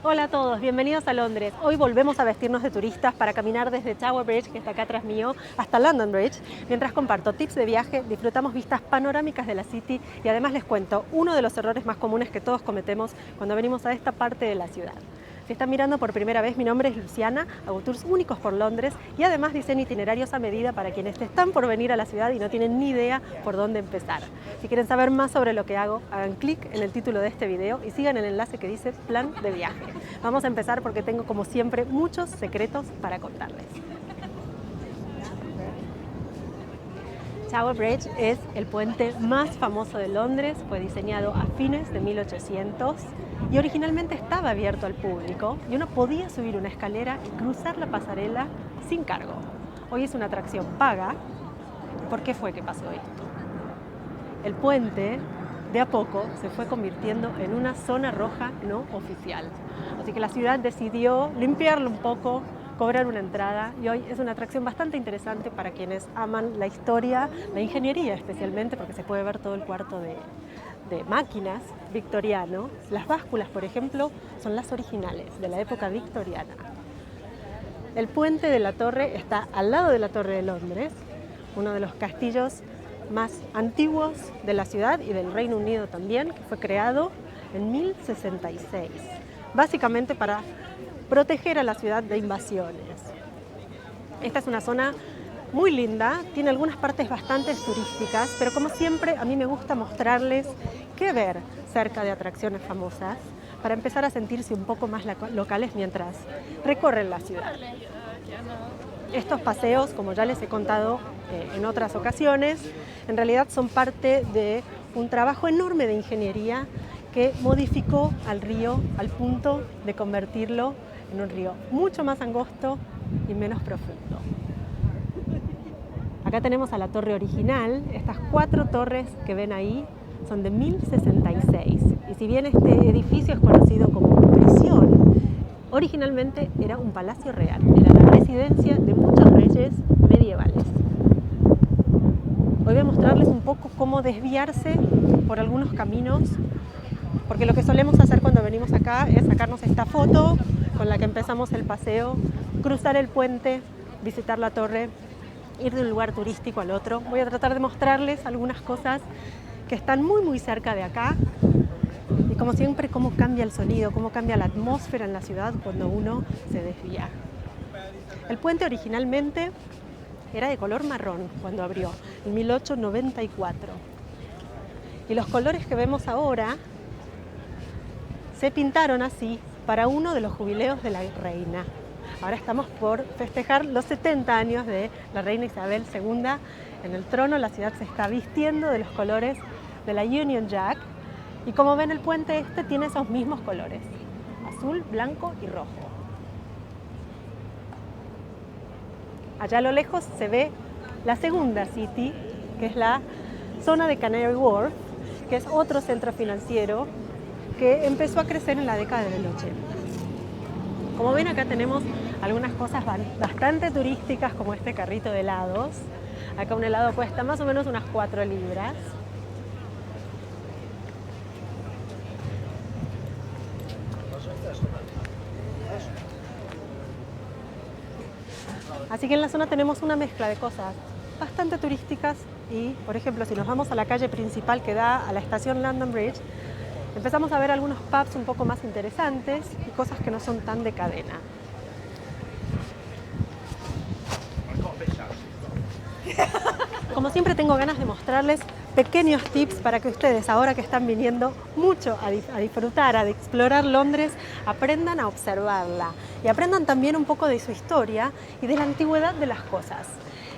Hola a todos, bienvenidos a Londres. Hoy volvemos a vestirnos de turistas para caminar desde Tower Bridge, que está acá atrás mío, hasta London Bridge. Mientras comparto tips de viaje, disfrutamos vistas panorámicas de la City y además les cuento uno de los errores más comunes que todos cometemos cuando venimos a esta parte de la ciudad. Si están mirando por primera vez, mi nombre es Luciana, hago tours únicos por Londres y además diseño itinerarios a medida para quienes están por venir a la ciudad y no tienen ni idea por dónde empezar. Si quieren saber más sobre lo que hago, hagan clic en el título de este video y sigan el enlace que dice Plan de Viaje. Vamos a empezar porque tengo, como siempre, muchos secretos para contarles. Tower Bridge es el puente más famoso de Londres, fue diseñado a fines de 1800 y originalmente estaba abierto al público y uno podía subir una escalera y cruzar la pasarela sin cargo. Hoy es una atracción paga. ¿Por qué fue que pasó esto? El puente de a poco se fue convirtiendo en una zona roja no oficial. Así que la ciudad decidió limpiarlo un poco, cobrar una entrada y hoy es una atracción bastante interesante para quienes aman la historia, la ingeniería especialmente, porque se puede ver todo el cuarto de máquinas victoriano. Las básculas, por ejemplo, son las originales de la época victoriana. El puente de la Torre está al lado de la Torre de Londres, uno de los castillos más antiguos de la ciudad y del Reino Unido también, que fue creado en 1066, básicamente para proteger a la ciudad de invasiones. Esta es una zona muy linda, tiene algunas partes bastante turísticas, pero como siempre a mí me gusta mostrarles qué ver cerca de atracciones famosas para empezar a sentirse un poco más locales mientras recorren la ciudad. Estos paseos, como ya les he contado en otras ocasiones, en realidad son parte de un trabajo enorme de ingeniería que modificó al río al punto de convertirlo en un río mucho más angosto y menos profundo. Acá tenemos a la torre original. Estas 4 torres que ven ahí son de 1066. Y si bien este edificio es conocido como prisión, originalmente era un palacio real. Era la residencia de muchos reyes medievales. Hoy voy a mostrarles un poco cómo desviarse por algunos caminos, porque lo que solemos hacer cuando venimos acá es sacarnos esta foto con la que empezamos el paseo, cruzar el puente, visitar la torre, ir de un lugar turístico al otro. Voy a tratar de mostrarles algunas cosas que están muy cerca de acá y, como siempre, cómo cambia el sonido, cómo cambia la atmósfera en la ciudad cuando uno se desvía. El puente originalmente era de color marrón cuando abrió, en 1894. Y los colores que vemos ahora se pintaron así para uno de los jubileos de la reina. Ahora estamos por festejar los 70 años de la reina Isabel II en el trono. La ciudad se está vistiendo de los colores de la Union Jack y, como ven, el puente este tiene esos mismos colores: azul, blanco y rojo. Allá a lo lejos se ve la segunda City, que es la zona de Canary Wharf, que es otro centro financiero que empezó a crecer en la década del 80. Como ven, acá tenemos algunas cosas bastante turísticas, como este carrito de helados. Acá un helado cuesta más o menos unas 4 libras. Así que en la zona tenemos una mezcla de cosas bastante turísticas y, por ejemplo, si nos vamos a la calle principal que da a la estación London Bridge, empezamos a ver algunos pubs un poco más interesantes y cosas que no son tan de cadena. Como siempre, tengo ganas de mostrarles pequeños tips para que ustedes, ahora que están viniendo mucho a disfrutar, a explorar Londres, aprendan a observarla y aprendan también un poco de su historia y de la antigüedad de las cosas.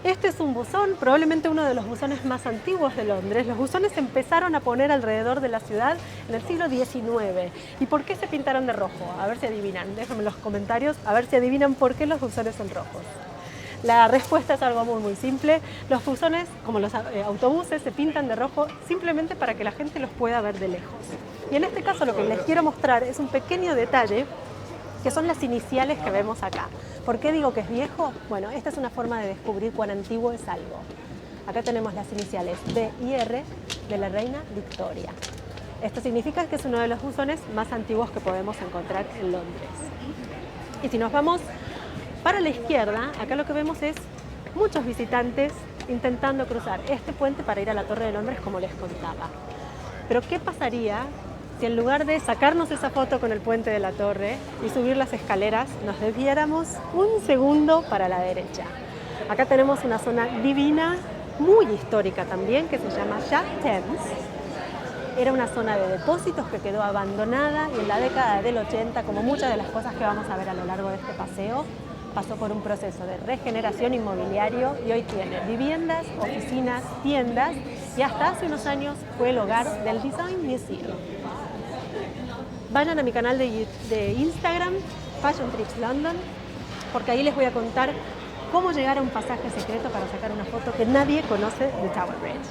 Este es un buzón, probablemente uno de los buzones más antiguos de Londres. Los buzones se empezaron a poner alrededor de la ciudad en el siglo XIX. ¿Y por qué se pintaron de rojo? A ver si adivinan. Déjenme en los comentarios a ver si adivinan por qué los buzones son rojos. La respuesta es algo muy simple. Los buzones, como los autobuses, se pintan de rojo simplemente para que la gente los pueda ver de lejos. Y en este caso lo que les quiero mostrar es un pequeño detalle, que son las iniciales que vemos acá. ¿Por qué digo que es viejo? Bueno, esta es una forma de descubrir cuán antiguo es algo. Acá tenemos las iniciales D y R de la reina Victoria. Esto significa que es uno de los buzones más antiguos que podemos encontrar en Londres. Y si nos vamos para la izquierda, acá lo que vemos es muchos visitantes intentando cruzar este puente para ir a la Torre de Londres, como les contaba. Pero ¿qué pasaría si en lugar de sacarnos esa foto con el puente de la Torre y subir las escaleras, nos desviáramos un segundo para la derecha? Acá tenemos una zona divina, muy histórica también, que se llama Shad Thames. Era una zona de depósitos que quedó abandonada y en la década del 80, como muchas de las cosas que vamos a ver a lo largo de este paseo, pasó por un proceso de regeneración inmobiliario y hoy tiene viviendas, oficinas, tiendas y hasta hace unos años fue el hogar del Design Museum. Vayan a mi canal de Instagram, Fashion Trips London, porque ahí les voy a contar cómo llegar a un pasaje secreto para sacar una foto que nadie conoce de Tower Bridge.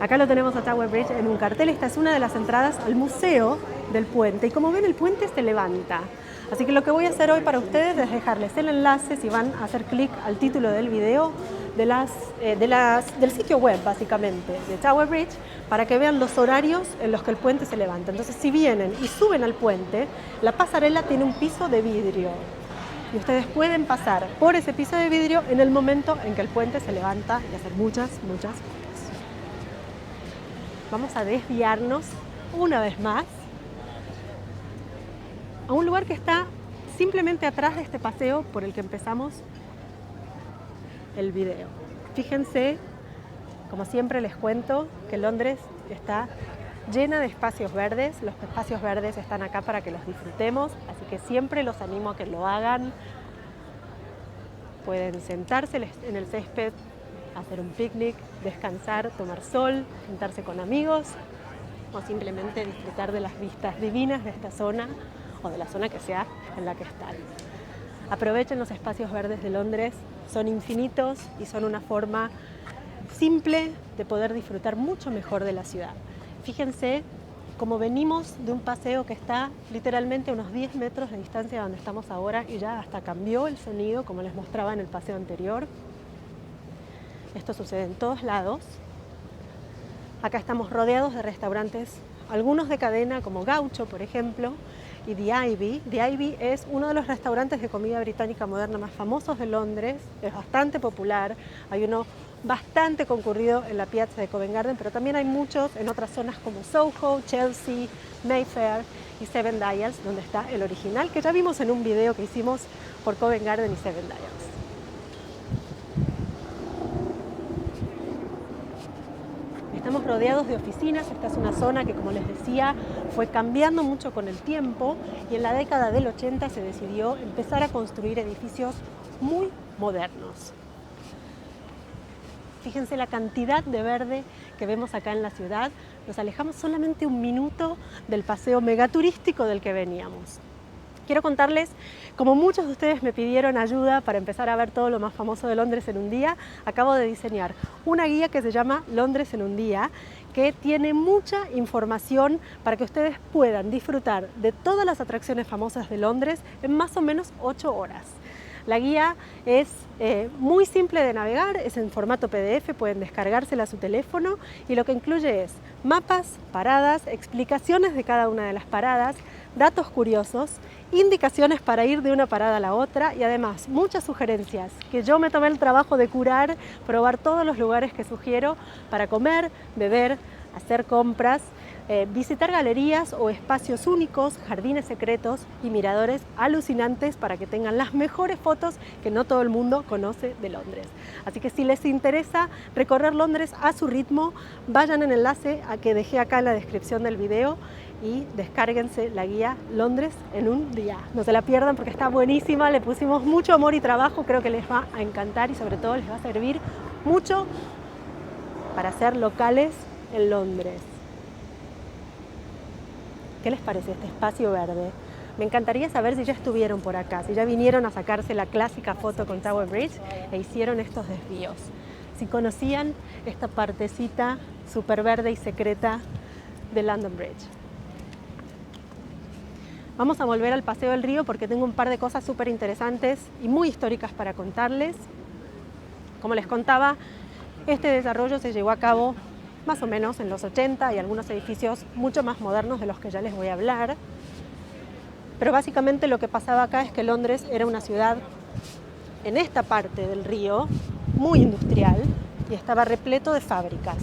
Acá lo tenemos a Tower Bridge en un cartel. Esta es una de las entradas al museo del puente y como ven el puente se levanta. Así que lo que voy a hacer hoy para ustedes es dejarles el enlace, si van a hacer clic al título del video, del sitio web básicamente de Tower Bridge, para que vean los horarios en los que el puente se levanta. Entonces si vienen y suben al puente, la pasarela tiene un piso de vidrio y ustedes pueden pasar por ese piso de vidrio en el momento en que el puente se levanta y hacer muchas fotos. Vamos a desviarnos una vez más a un lugar que está simplemente atrás de este paseo por el que empezamos el video. Fíjense, como siempre les cuento, que Londres está llena de espacios verdes. Los espacios verdes están acá para que los disfrutemos, así que siempre los animo a que lo hagan. Pueden sentarse en el césped, hacer un picnic, descansar, tomar sol, juntarse con amigos o simplemente disfrutar de las vistas divinas de esta zona o de la zona que sea en la que están. Aprovechen los espacios verdes de Londres, son infinitos y son una forma simple de poder disfrutar mucho mejor de la ciudad. Fíjense cómo venimos de un paseo que está literalmente a unos 10 metros de distancia de donde estamos ahora y ya hasta cambió el sonido, como les mostraba en el paseo anterior. Esto sucede en todos lados. Acá estamos rodeados de restaurantes, algunos de cadena como Gaucho, por ejemplo, y The Ivy. The Ivy es uno de los restaurantes de comida británica moderna más famosos de Londres, es bastante popular, hay uno bastante concurrido en la Piazza de Covent Garden, pero también hay muchos en otras zonas como Soho, Chelsea, Mayfair y Seven Dials, donde está el original, que ya vimos en un video que hicimos por Covent Garden y Seven Dials. Estamos rodeados de oficinas, esta es una zona que, como les decía, fue cambiando mucho con el tiempo y en la década del 80 se decidió empezar a construir edificios muy modernos. Fíjense la cantidad de verde que vemos acá en la ciudad. Nos alejamos solamente un minuto del paseo megaturístico del que veníamos. Quiero contarles, como muchos de ustedes me pidieron ayuda para empezar a ver todo lo más famoso de Londres en un día, acabo de diseñar una guía que se llama Londres en un día, que tiene mucha información para que ustedes puedan disfrutar de todas las atracciones famosas de Londres en más o menos 8 horas. La guía es muy simple de navegar, es en formato PDF, pueden descargársela a su teléfono y lo que incluye es mapas, paradas, explicaciones de cada una de las paradas, datos curiosos, indicaciones para ir de una parada a la otra y además muchas sugerencias que yo me tomé el trabajo de curar, probar todos los lugares que sugiero para comer, beber, hacer compras, visitar galerías o espacios únicos, jardines secretos y miradores alucinantes para que tengan las mejores fotos que no todo el mundo conoce de Londres. Así que si les interesa recorrer Londres a su ritmo, vayan en el enlace que dejé acá en la descripción del video y descárguense la guía Londres en un día. No se la pierdan porque está buenísima, le pusimos mucho amor y trabajo, creo que les va a encantar y sobre todo les va a servir mucho para ser locales en Londres. ¿Qué les parece este espacio verde? Me encantaría saber si ya estuvieron por acá, si ya vinieron a sacarse la clásica foto con Tower Bridge e hicieron estos desvíos. Si conocían esta partecita súper verde y secreta de London Bridge. Vamos a volver al Paseo del Río porque tengo un par de cosas súper interesantes y muy históricas para contarles. Como les contaba, este desarrollo se llevó a cabo más o menos en los 80, y algunos edificios mucho más modernos de los que ya les voy a hablar. Pero básicamente lo que pasaba acá es que Londres era una ciudad en esta parte del río muy industrial y estaba repleto de fábricas.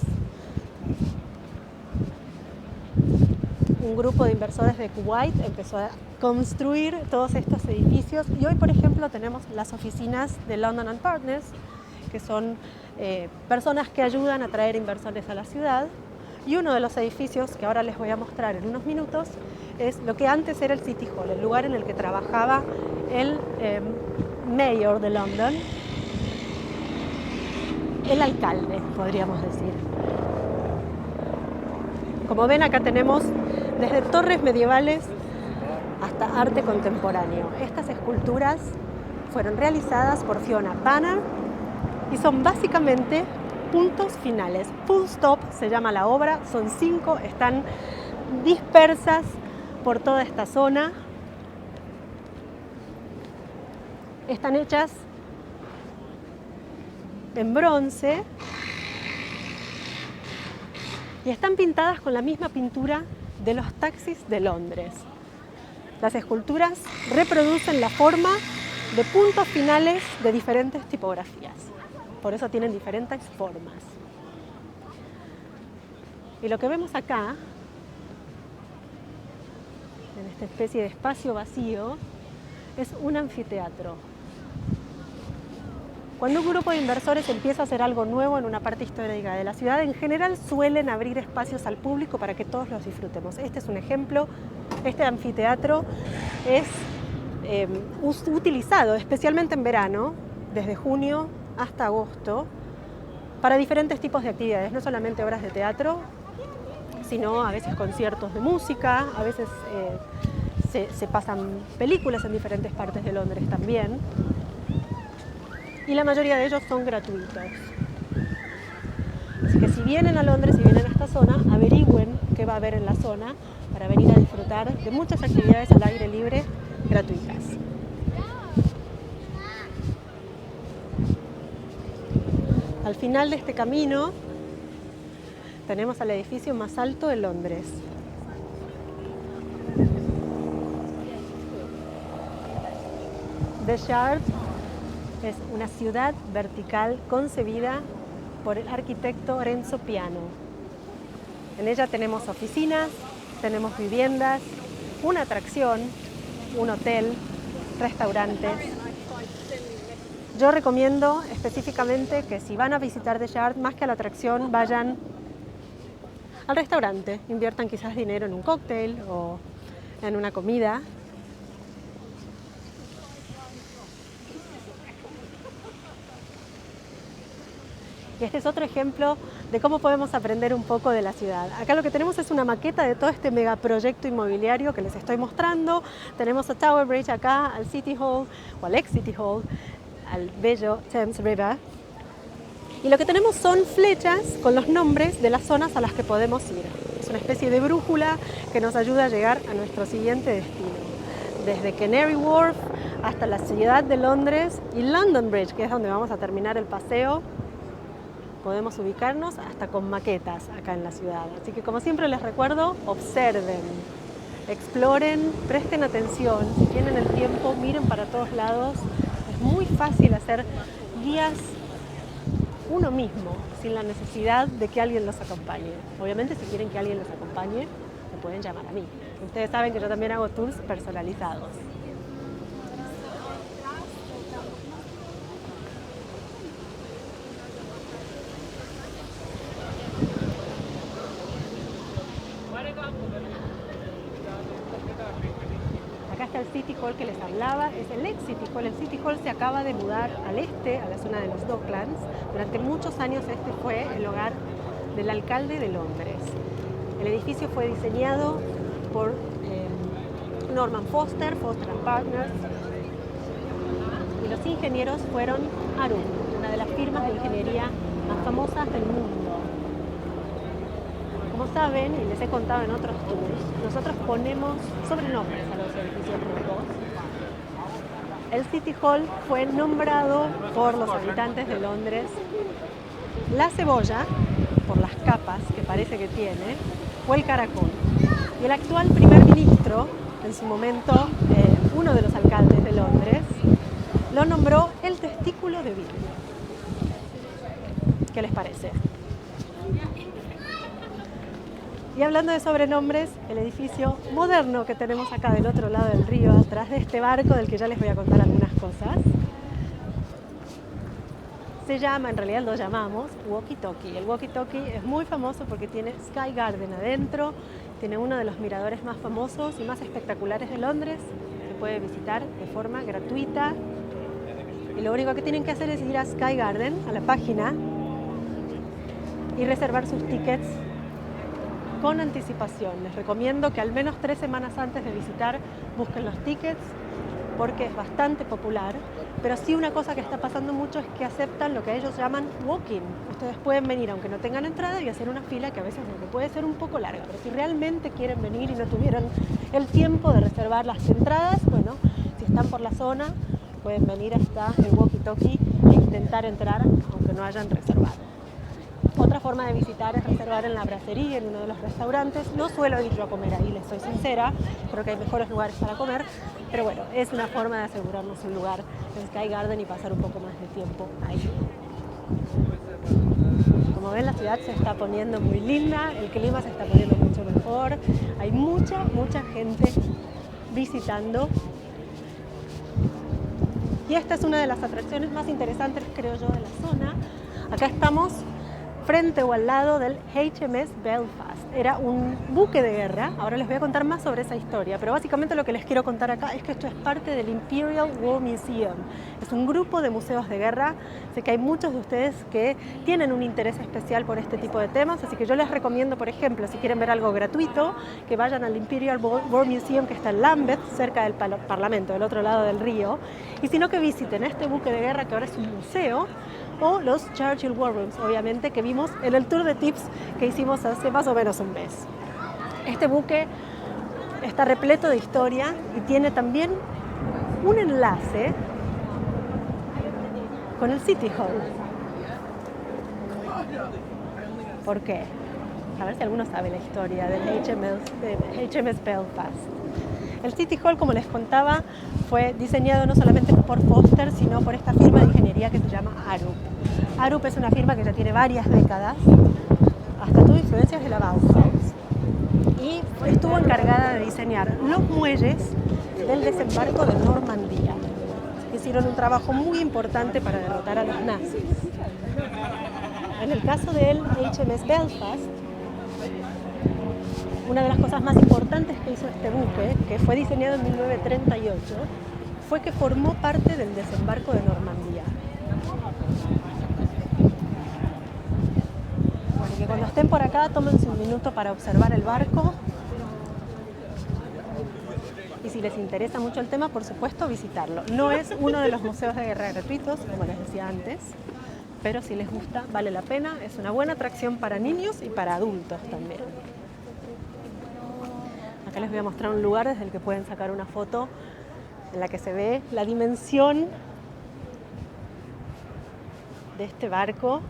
Un grupo de inversores de Kuwait empezó a construir todos estos edificios y hoy, por ejemplo, tenemos las oficinas de London & Partners, que son personas que ayudan a traer inversores a la ciudad. Y uno de los edificios que ahora les voy a mostrar en unos minutos es lo que antes era el City Hall, el lugar en el que trabajaba el mayor de London, el alcalde, podríamos decir. Como ven, acá tenemos desde torres medievales hasta arte contemporáneo. Estas esculturas fueron realizadas por Fiona Banner y son básicamente puntos finales. Full stop se llama la obra, son 5, están dispersas por toda esta zona. Están hechas en bronce y están pintadas con la misma pintura de los taxis de Londres. Las esculturas reproducen la forma de puntos finales de diferentes tipografías. Por eso tienen diferentes formas. Y lo que vemos acá, en esta especie de espacio vacío, es un anfiteatro. Cuando un grupo de inversores empieza a hacer algo nuevo en una parte histórica de la ciudad, en general suelen abrir espacios al público para que todos los disfrutemos. Este es un ejemplo. Este anfiteatro es utilizado especialmente en verano, desde junio hasta agosto, para diferentes tipos de actividades, no solamente obras de teatro, sino a veces conciertos de música, a veces se pasan películas en diferentes partes de Londres también, y la mayoría de ellos son gratuitos. Así que si vienen a Londres, si vienen a esta zona, averigüen qué va a haber en la zona para venir a disfrutar de muchas actividades al aire libre gratuitas. Al final de este camino tenemos al edificio más alto de Londres. The Shard es una ciudad vertical concebida por el arquitecto Renzo Piano. En ella tenemos oficinas, tenemos viviendas, una atracción, un hotel, restaurantes. Yo recomiendo específicamente que si van a visitar The Shard, más que a la atracción, vayan al restaurante. Inviertan quizás dinero en un cóctel o en una comida. Y este es otro ejemplo de cómo podemos aprender un poco de la ciudad. Acá lo que tenemos es una maqueta de todo este megaproyecto inmobiliario que les estoy mostrando. Tenemos a Tower Bridge acá, al City Hall, o al ex City Hall, al bello Thames River. Y lo que tenemos son flechas con los nombres de las zonas a las que podemos ir. Es una especie de brújula que nos ayuda a llegar a nuestro siguiente destino. Desde Canary Wharf hasta la ciudad de Londres y London Bridge, que es donde vamos a terminar el paseo, podemos ubicarnos hasta con maquetas acá en la ciudad. Así que, como siempre les recuerdo, observen, exploren, presten atención. Si tienen el tiempo, miren para todos lados. Es muy fácil hacer guías uno mismo, sin la necesidad de que alguien los acompañe. Obviamente, si quieren que alguien los acompañe, me pueden llamar a mí. Ustedes saben que yo también hago tours personalizados. Acá está el City Hall que les hablaba, es el ex City Hall. El City Hall se acaba de mudar al este, a la zona de los Docklands. Durante muchos años este fue el hogar del alcalde de Londres. El edificio fue diseñado por Norman Foster, Foster & Partners, y los ingenieros fueron Arum, una de las firmas de ingeniería más famosas del mundo. Como saben, y les he contado en otros tours, nosotros ponemos sobrenombres a los edificios nuevos. El City Hall fue nombrado por los habitantes de Londres La Cebolla, por las capas que parece que tiene, fue el caracol. Y el actual primer ministro, en su momento uno de los alcaldes de Londres, lo nombró el testículo de vidrio. ¿Qué les parece? Y hablando de sobrenombres, el edificio moderno que tenemos acá del otro lado del río, atrás de este barco del que ya les voy a contar algunas cosas, se llama, en realidad lo llamamos Walkie Talkie. El Walkie Talkie es muy famoso porque tiene Sky Garden adentro, tiene uno de los miradores más famosos y más espectaculares de Londres, que puede visitar de forma gratuita. Y lo único que tienen que hacer es ir a Sky Garden, a la página, y reservar sus tickets con anticipación. Les recomiendo que al menos 3 semanas antes de visitar busquen los tickets porque es bastante popular, pero sí una cosa que está pasando mucho es que aceptan lo que ellos llaman walk-in. Ustedes pueden venir aunque no tengan entrada y hacer una fila que a veces puede ser un poco larga, pero si realmente quieren venir y no tuvieron el tiempo de reservar las entradas, bueno, si están por la zona pueden venir hasta el walkie-talkie e intentar entrar aunque no hayan reservado. Otra forma de visitar es reservar en la brasserie, en uno de los restaurantes. No suelo ir yo a comer ahí, les soy sincera, creo que hay mejores lugares para comer, pero bueno, es una forma de asegurarnos un lugar en Sky Garden y pasar un poco más de tiempo ahí. Como ven, la ciudad se está poniendo muy linda, el clima se está poniendo mucho mejor, hay mucha gente visitando. Y esta es una de las atracciones más interesantes, creo yo, de la zona. Acá estamos frente o al lado del HMS Belfast. Era un buque de guerra. Ahora les voy a contar más sobre esa historia, pero básicamente lo que les quiero contar acá es que esto es parte del Imperial War Museum. Es un grupo de museos de guerra. Sé que hay muchos de ustedes que tienen un interés especial por este tipo de temas, así que yo les recomiendo, por ejemplo, si quieren ver algo gratuito, que vayan al Imperial War Museum, que está en Lambeth, cerca del Parlamento, del otro lado del río, y si no, que visiten este buque de guerra que ahora es un museo, o los Churchill War Rooms, obviamente, que vimos en el tour de tips que hicimos hace más o menos un mes. Este buque está repleto de historia y tiene también un enlace con el City Hall. ¿Por qué? A ver si alguno sabe la historia del HMS Belfast. El City Hall, como les contaba, fue diseñado no solamente por Foster, sino por esta firma de ingeniería que se llama Arup. Arup es una firma que ya tiene varias décadas, hasta tuvo influencias de la Bauhaus, y estuvo encargada de diseñar los muelles del desembarco de Normandía. Hicieron un trabajo muy importante para derrotar a los nazis. En el caso del HMS Belfast, una de las cosas más importantes que hizo este buque, que fue diseñado en 1938, fue que formó parte del desembarco de Normandía. Bueno, que cuando estén por acá, tómense un minuto para observar el barco. Y si les interesa mucho el tema, por supuesto, visitarlo. No es uno de los museos de guerra gratuitos, como les decía antes, pero si les gusta, vale la pena. Es una buena atracción para niños y para adultos también. Acá les voy a mostrar un lugar desde el que pueden sacar una foto en la que se ve la dimensión de este barco,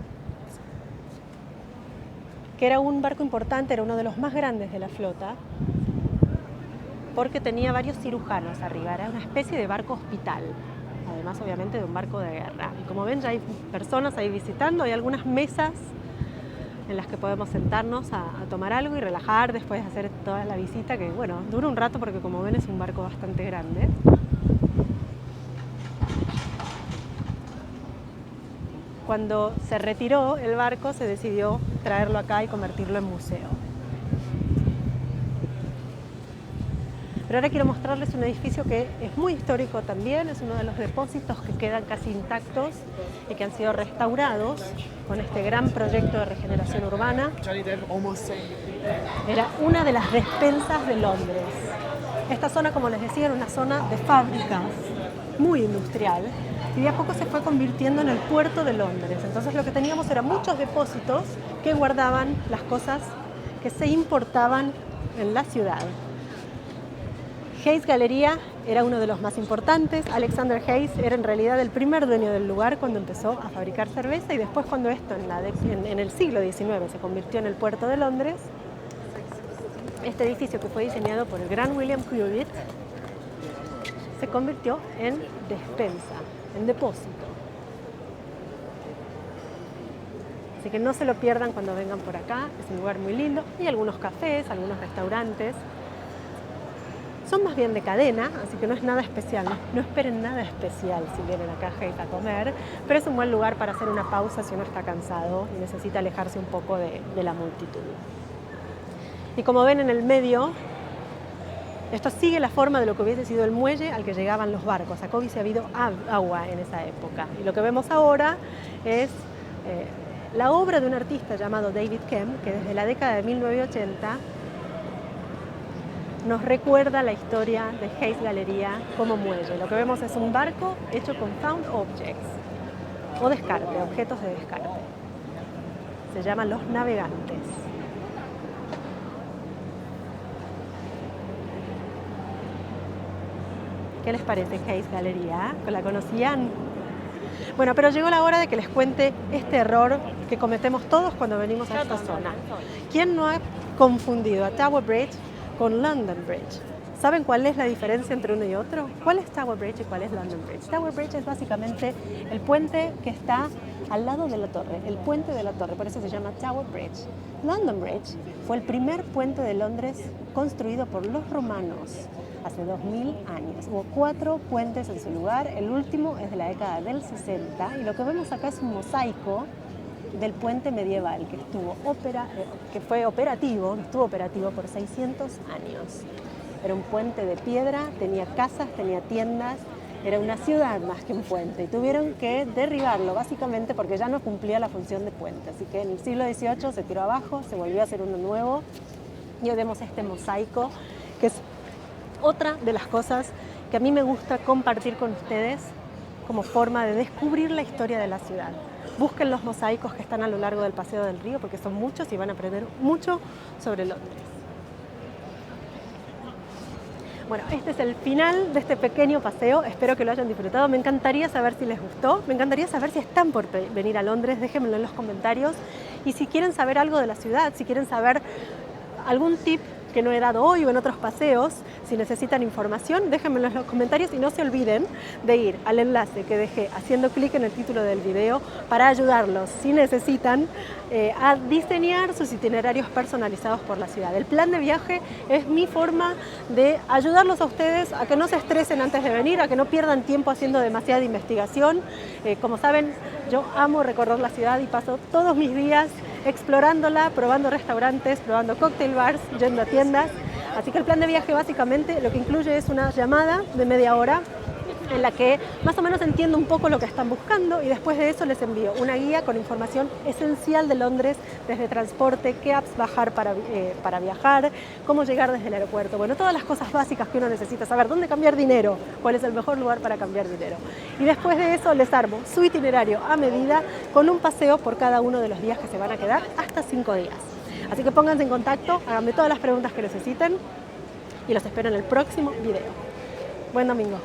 que era un barco importante, era uno de los más grandes de la flota, porque tenía varios cirujanos arriba, era una especie de barco hospital, además obviamente de un barco de guerra. Y como ven, ya hay personas ahí visitando, hay algunas mesas en las que podemos sentarnos a tomar algo y relajar después de hacer toda la visita, que bueno, dura un rato porque como ven es un barco bastante grande. Cuando se retiró el barco se decidió traerlo acá y convertirlo en museo. Pero ahora quiero mostrarles un edificio que es muy histórico también, es uno de los depósitos que quedan casi intactos y que han sido restaurados con este gran proyecto de regeneración urbana. Era una de las despensas de Londres. Esta zona, como les decía, era una zona de fábricas, muy industrial, y de a poco se fue convirtiendo en el puerto de Londres. Entonces lo que teníamos eran muchos depósitos que guardaban las cosas que se importaban en la ciudad. Hayes Galería era uno de los más importantes. Alexander Hayes era en realidad el primer dueño del lugar cuando empezó a fabricar cerveza, y después cuando esto en el siglo XIX se convirtió en el puerto de Londres, este edificio, que fue diseñado por el gran William Cubitt, se convirtió en despensa, en depósito. Así que no se lo pierdan cuando vengan por acá, es un lugar muy lindo. Hay algunos cafés, algunos restaurantes. Son más bien de cadena, así que no es nada especial, no esperen nada especial si vienen acá a Hayes a comer, pero es un buen lugar para hacer una pausa si uno está cansado y necesita alejarse un poco de la multitud. Y como ven en el medio, esto sigue la forma de lo que hubiese sido el muelle al que llegaban los barcos. Acá hubiese habido agua en esa época. Y lo que vemos ahora es la obra de un artista llamado David Kemp, que desde la década de 1980 nos recuerda la historia de Hayes Galería como muelle. Lo que vemos es un barco hecho con found objects, o descarte, objetos de descarte. Se llaman los navegantes. ¿Qué les parece Hayes Galería? ¿La conocían? Bueno, pero llegó la hora de que les cuente este error que cometemos todos cuando venimos a esta zona. ¿Quién no ha confundido a Tower Bridge con London Bridge? ¿Saben cuál es la diferencia entre uno y otro? ¿Cuál es Tower Bridge y cuál es London Bridge? Tower Bridge es básicamente el puente que está al lado de la torre, el puente de la torre, por eso se llama Tower Bridge. London Bridge fue el primer puente de Londres construido por los romanos hace 2000 años. Hubo 4 puentes en su lugar, el último es de la década del 60, y lo que vemos acá es un mosaico del puente medieval que estuvo operativo por 600 años. Era un puente de piedra, tenía casas, tenía tiendas, era una ciudad más que un puente, y tuvieron que derribarlo básicamente porque ya no cumplía la función de puente. Así que en el siglo XVIII se tiró abajo, se volvió a hacer uno nuevo, y hoy vemos este mosaico, que es otra de las cosas que a mí me gusta compartir con ustedes como forma de descubrir la historia de la ciudad. Busquen los mosaicos que están a lo largo del Paseo del Río, porque son muchos y van a aprender mucho sobre Londres. Bueno, este es el final de este pequeño paseo, espero que lo hayan disfrutado. Me encantaría saber si les gustó, me encantaría saber si están por venir a Londres, déjenmelo en los comentarios. Y si quieren saber algo de la ciudad, si quieren saber algún tip que no he dado hoy o en otros paseos, si necesitan información, déjenmelo en los comentarios, y no se olviden de ir al enlace que dejé haciendo clic en el título del video para ayudarlos, si necesitan, a diseñar sus itinerarios personalizados por la ciudad. El plan de viaje es mi forma de ayudarlos a ustedes a que no se estresen antes de venir, a que no pierdan tiempo haciendo demasiada investigación. Como saben, yo amo recorrer la ciudad y paso todos mis días explorándola, probando restaurantes, probando cocktail bars, yendo a tiendas. Así que el plan de viaje básicamente lo que incluye es una llamada de media hora en la que más o menos entiendo un poco lo que están buscando, y después de eso les envío una guía con información esencial de Londres, desde transporte, qué apps bajar para viajar, cómo llegar desde el aeropuerto, bueno, todas las cosas básicas que uno necesita saber, dónde cambiar dinero, cuál es el mejor lugar para cambiar dinero. Y después de eso les armo su itinerario a medida con un paseo por cada uno de los días que se van a quedar, hasta 5 días. Así que pónganse en contacto, háganme todas las preguntas que necesiten y los espero en el próximo video. Buen domingo.